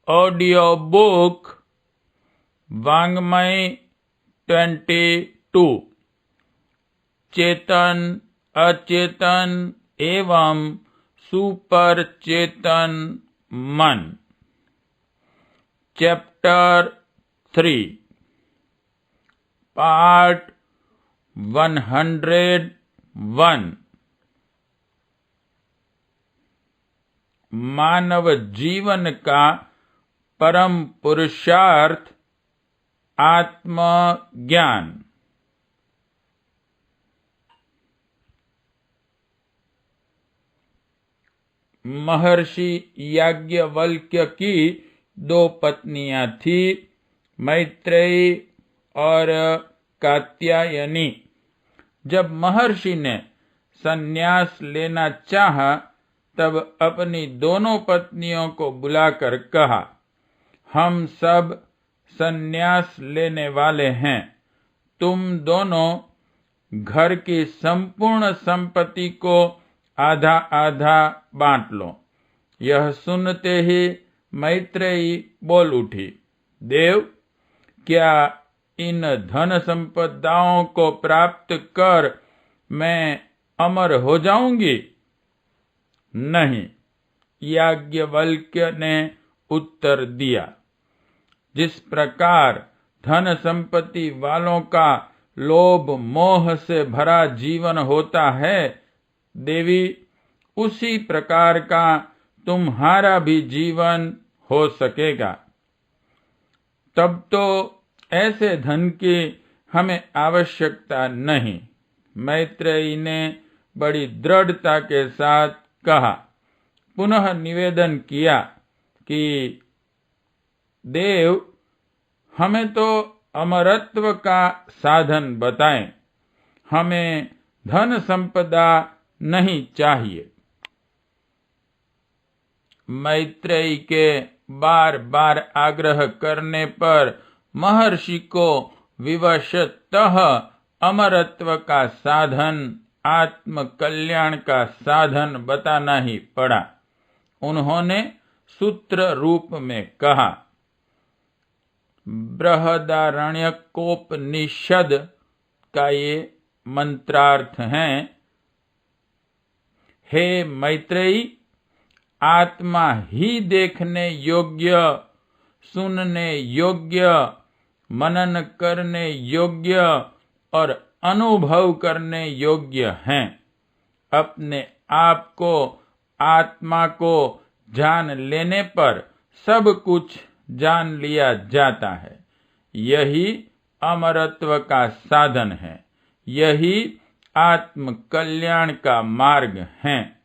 Audio book वाङ्मय 22 चेतन अचेतन एवं सुपर चेतन मन चैप्टर 3 पार्ट 101 मानव जीवन का परम पुरुषार्थ आत्मज्ञान। महर्षि याज्ञवल्क्य की 2 पत्नियां थी, मैत्रेयी और कात्यायनी। जब महर्षि ने संन्यास लेना चाहा, तब अपनी दोनों पत्नियों को बुलाकर कहा, हम सब संन्यास लेने वाले हैं। तुम दोनों घर की संपूर्ण संपत्ति को आधा आधा बांट लो। यह सुनते ही मैत्रेयी बोल उठी, देव, क्या इन धन संपदाओं को प्राप्त कर मैं अमर हो जाऊंगी? नहीं, याज्ञवल्क्य ने उत्तर दिया। जिस प्रकार धन संपत्ति वालों का लोभ मोह से भरा जीवन होता है, देवी, उसी प्रकार का तुम्हारा भी जीवन हो सकेगा। तब तो ऐसे धन की हमें आवश्यकता नहीं। मैत्रेयी ने बड़ी दृढ़ता के साथ कहा, पुनः निवेदन किया कि देव, हमें तो अमरत्व का साधन बताएं, हमें धन संपदा नहीं चाहिए। मैत्रेयी के बार बार आग्रह करने पर महर्षि को विवशतः अमरत्व का साधन, आत्म कल्याण का साधन बताना ही पड़ा। उन्होंने सूत्र रूप में कहा, बृहदारण्यकोपनिषद का ये मंत्रार्थ है, हे मैत्रेयी, आत्मा ही देखने योग्य, सुनने योग्य, मनन करने योग्य और अनुभव करने योग्य हैं। अपने आप को, आत्मा को जान लेने पर सब कुछ जान लिया जाता है। यही अमरत्व का साधन है, यही आत्म कल्याण का मार्ग है।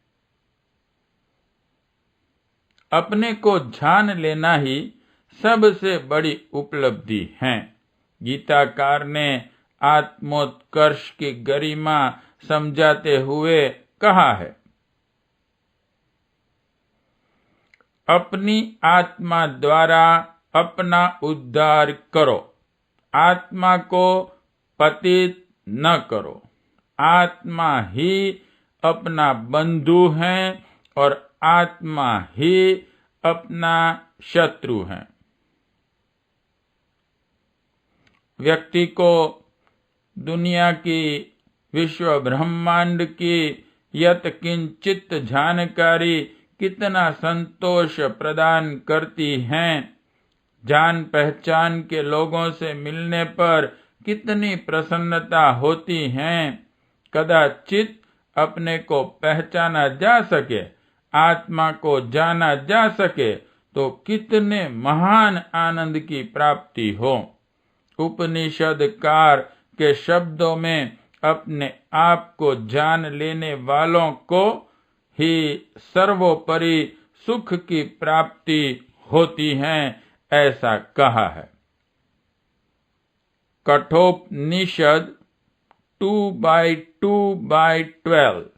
अपने को जान लेना ही सबसे बड़ी उपलब्धि है। गीताकार ने आत्मोत्कर्ष की गरिमा समझाते हुए कहा है, अपनी आत्मा द्वारा अपना उद्धार करो, आत्मा को पतित न करो। आत्मा ही अपना बंधु है और आत्मा ही अपना शत्रु है। व्यक्ति को दुनिया की, विश्व ब्रह्मांड की यत किंचित जानकारी कितना संतोष प्रदान करती हैं। जान पहचान के लोगों से मिलने पर कितनी प्रसन्नता होती है। कदाचित अपने को पहचाना जा सके, आत्मा को जाना जा सके, तो कितने महान आनंद की प्राप्ति हो। उपनिषदकार के शब्दों में अपने आप को जान लेने वालों को ही सर्वोपरि सुख की प्राप्ति होती है, ऐसा कहा है। कठोपनिषद 2/2/12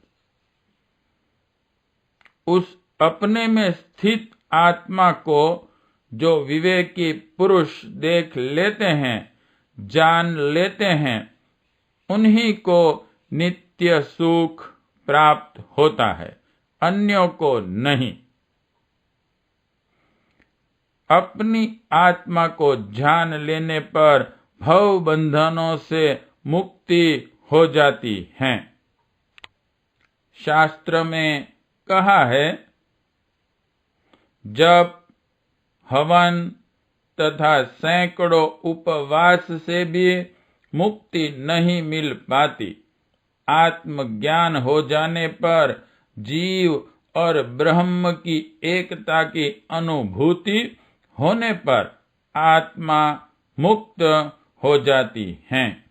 उस अपने में स्थित आत्मा को जो विवेकी पुरुष देख लेते हैं, जान लेते हैं, उन्हीं को नित्य सुख प्राप्त होता है, अन्यों को नहीं। अपनी आत्मा को जान लेने पर भव बंधनों से मुक्ति हो जाती है। शास्त्र में कहा है, जब हवन तथा सैकड़ों उपवास से भी मुक्ति नहीं मिल पाती, आत्मज्ञान हो जाने पर जीव और ब्रह्म की एकता की अनुभूति होने पर आत्मा मुक्त हो जाती है।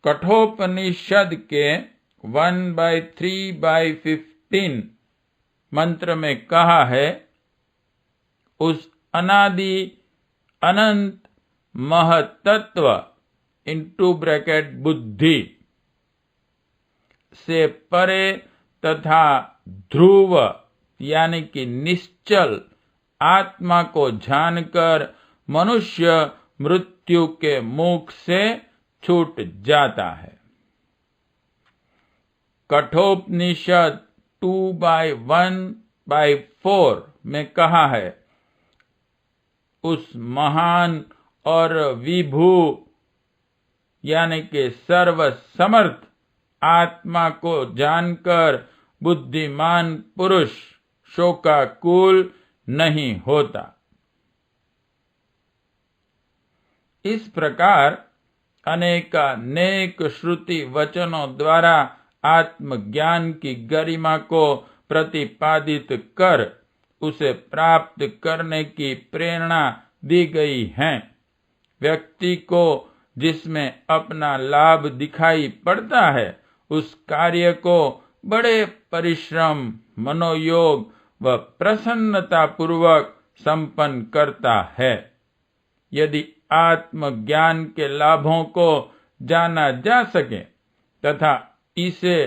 कठोपनिषद के 1/3/15 मंत्र में कहा है, उस अनादि अनंत महतत्व (बुद्धि) से परे तथा ध्रुव यानी कि निश्चल आत्मा को जानकर मनुष्य मृत्यु के मुख से छूट जाता है। कठोपनिषद 2/1/4 में कहा है, उस महान और विभू यानी कि सर्वसमर्थ आत्मा को जानकर बुद्धिमान पुरुष शोकाकुल नहीं होता। इस प्रकार अनेकानेक श्रुति वचनों द्वारा आत्मज्ञान की गरिमा को प्रतिपादित कर उसे प्राप्त करने की प्रेरणा दी गई है। व्यक्ति को जिसमें अपना लाभ दिखाई पड़ता है, उस कार्य को बड़े परिश्रम, मनोयोग व प्रसन्नता पूर्वक संपन्न करता है। यदि आत्मज्ञान के लाभों को जाना जा सके तथा इसे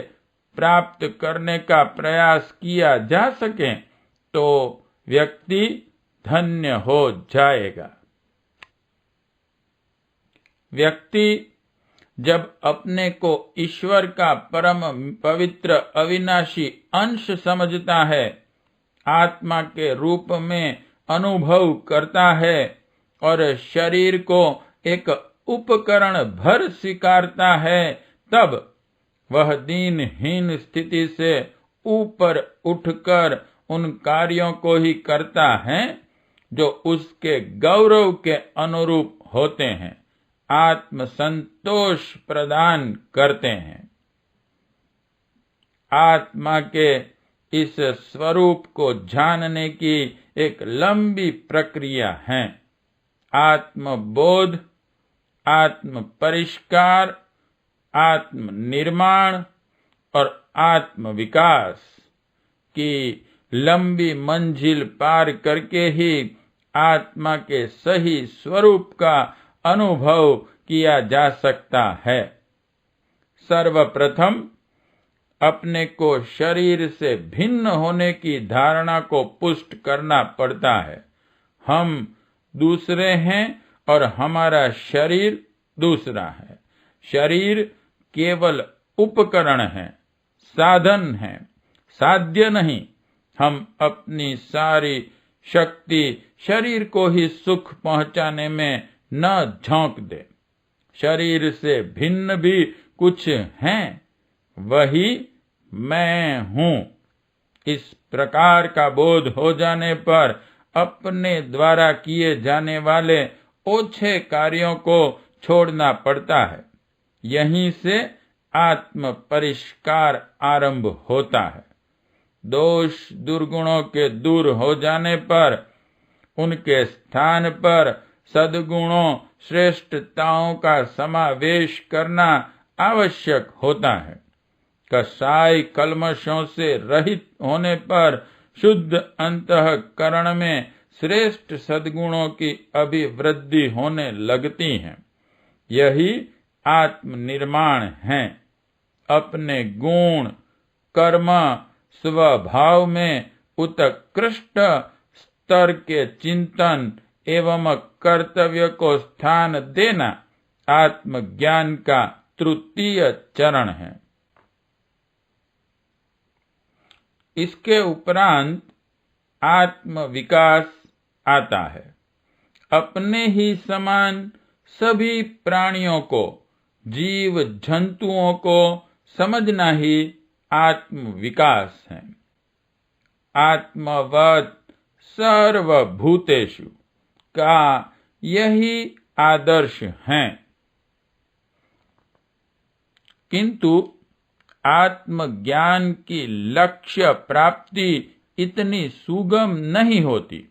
प्राप्त करने का प्रयास किया जा सके तो व्यक्ति धन्य हो जाएगा। व्यक्ति जब अपने को ईश्वर का परम पवित्र अविनाशी अंश समझता है, आत्मा के रूप में अनुभव करता है और शरीर को एक उपकरण भर स्वीकारता है, तब वह दीनहीन स्थिति से ऊपर उठकर उन कार्यों को ही करता है जो उसके गौरव के अनुरूप होते हैं, आत्म संतोष प्रदान करते हैं। आत्मा के इस स्वरूप को जानने की एक लंबी प्रक्रिया है। आत्मबोध, आत्म परिष्कार, आत्म निर्माण और आत्म विकास की लंबी मंजिल पार करके ही आत्मा के सही स्वरूप का अनुभव किया जा सकता है। सर्वप्रथम अपने को शरीर से भिन्न होने की धारणा को पुष्ट करना पड़ता है। हम दूसरे हैं और हमारा शरीर दूसरा है। शरीर केवल उपकरण है, साधन है, साध्य नहीं। हम अपनी सारी शक्ति शरीर को ही सुख पहुंचाने में न झोंक दे। शरीर से भिन्न भी कुछ हैं, वही मैं हूँ। इस प्रकार का बोध हो जाने पर अपने द्वारा किए जाने वाले ओछे कार्यों को छोड़ना पड़ता है। यहीं से आत्म परिष्कार आरंभ होता है। दोष दुर्गुणों के दूर हो जाने पर उनके स्थान पर सद्गुणों श्रेष्ठताओं का समावेश करना आवश्यक होता है। कसाई कल्मशों से रहित होने पर शुद्ध अंतःकरण में श्रेष्ठ सद्गुणों की अभिवृद्धि होने लगती है। यही आत्मनिर्माण है। अपने गुण, कर्म, स्वभाव में उत्कृष्ट स्तर के चिंतन एवं कर्तव्य को स्थान देना आत्मज्ञान का तृतीय चरण है। इसके उपरांत आत्म विकास आता है। अपने ही समान सभी प्राणियों को, जीव जंतुओं को समझना ही आत्म विकास है। आत्मवत् सर्वभूतेषु का यही आदर्श है। किंतु आत्मज्ञान की लक्ष्य प्राप्ति इतनी सुगम नहीं होती।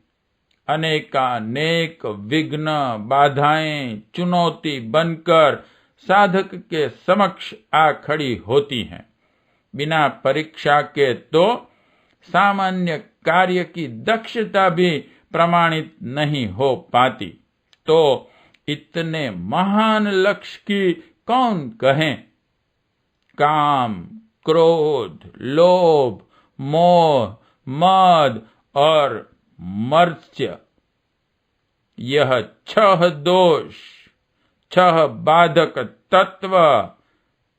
अनेकानेक विघ्न, बाधाएं, चुनौती बनकर साधक के समक्ष आ खड़ी होती हैं। बिना परीक्षा के तो सामान्य कार्य की दक्षता भी प्रमाणित नहीं हो पाती, तो इतने महान लक्ष्य की कौन कहें। काम, क्रोध, लोभ, मोह, मद और मर्त्य, यह 6 दोष, 6 बाधक तत्व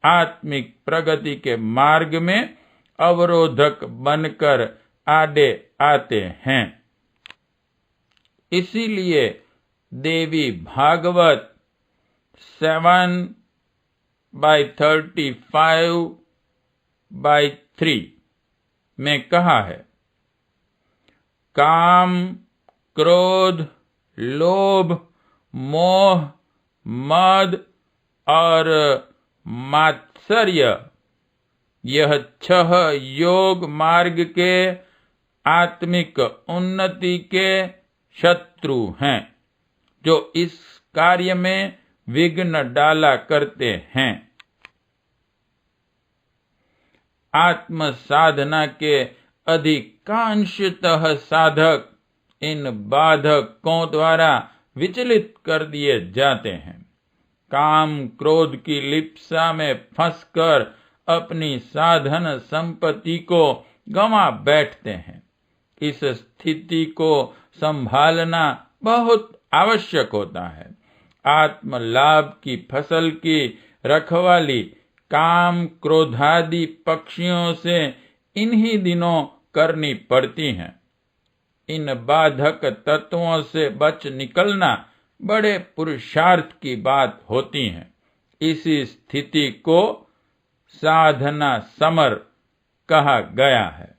आत्मिक प्रगति के मार्ग में अवरोधक बनकर आड़े आते हैं। इसीलिए देवी भागवत 7/35/3 में कहा है, काम, क्रोध, लोभ, मोह, मद और मात्सर्य, यह 6 योग मार्ग के आत्मिक उन्नति के शत्रु हैं, जो इस कार्य में विघ्न डाला करते हैं। आत्म साधना के अधिकांशतः साधक इन बाधकों द्वारा विचलित कर दिए जाते हैं। काम क्रोध की लिप्सा में फंसकर अपनी साधन संपत्ति को गंवा बैठते हैं। इस स्थिति को संभालना बहुत आवश्यक होता है। आत्म लाभ की फसल की रखवाली काम क्रोधादि पक्षियों से इन्हीं दिनों करनी पड़ती हैं। इन बाधक तत्वों से बच निकलना बड़े पुरुषार्थ की बात होती है। इसी स्थिति को साधना समर कहा गया है।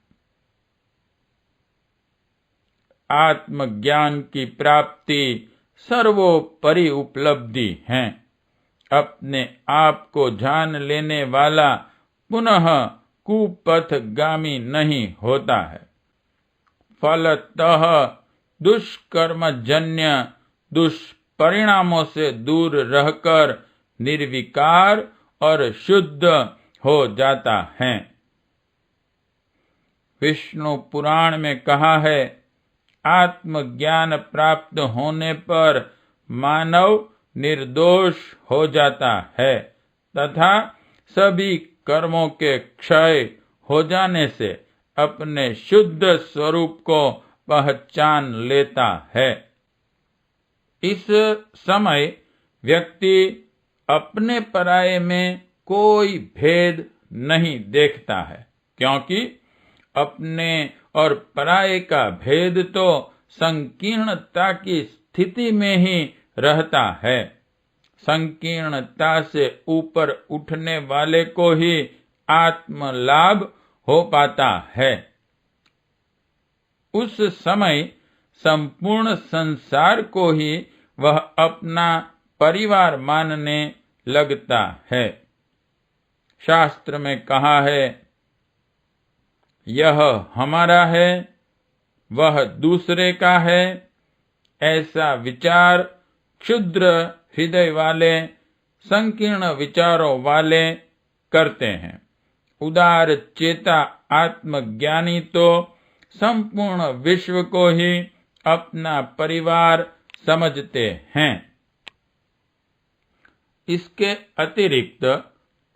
आत्मज्ञान की प्राप्ति सर्वोपरि उपलब्धि है। अपने आप को जान लेने वाला पुनः कुपथगामी नहीं होता है। फलतः दुष्कर्मजन्य दुष्परिणामों से दूर रहकर निर्विकार और शुद्ध हो जाता है। विष्णु पुराण में कहा है, आत्मज्ञान प्राप्त होने पर मानव निर्दोष हो जाता है तथा सभी कर्मों के क्षय हो जाने से अपने शुद्ध स्वरूप को पहचान लेता है। इस समय व्यक्ति अपने पराये में कोई भेद नहीं देखता है, क्योंकि अपने और पराये का भेद तो संकीर्णता की स्थिति में ही रहता है। संकीर्णता से ऊपर उठने वाले को ही आत्म लाभ हो पाता है। उस समय संपूर्ण संसार को ही वह अपना परिवार मानने लगता है। शास्त्र में कहा है, यह हमारा है, वह दूसरे का है। ऐसा विचार क्षुद्र हृदय वाले, संकीर्ण विचारों वाले करते हैं। उदार चेता आत्मज्ञानी तो संपूर्ण विश्व को ही अपना परिवार समझते हैं। इसके अतिरिक्त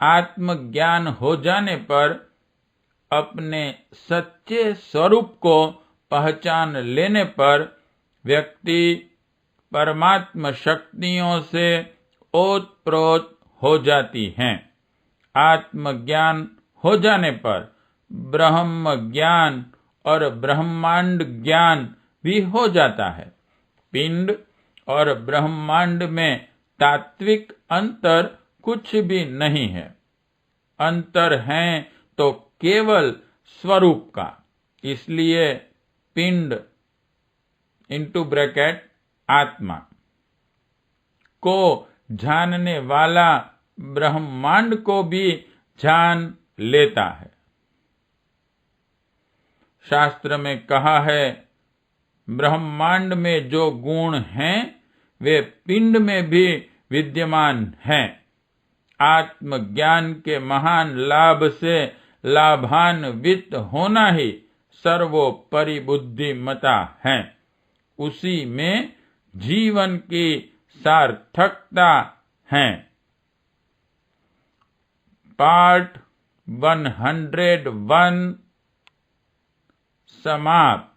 आत्मज्ञान हो जाने पर अपने सच्चे स्वरूप को पहचान लेने पर व्यक्ति परमात्म शक्तियों से ओतप्रोत हो जाती हैं। आत्मज्ञान हो जाने पर ब्रह्म ज्ञान और ब्रह्मांड ज्ञान भी हो जाता है। पिंड और ब्रह्मांड में तात्विक अंतर कुछ भी नहीं है। अंतर है तो केवल स्वरूप का। इसलिए पिंड इंटू ब्रैकेट आत्मा को जानने वाला ब्रह्मांड को भी जान लेता है। शास्त्र में कहा है, ब्रह्मांड में जो गुण हैं वे पिंड में भी विद्यमान हैं। आत्मज्ञान के महान लाभ से लाभान्वित होना ही सर्वोपरि बुद्धिमता है। उसी में जीवन की सार्थकता है। पार्ट 101 समाप्त।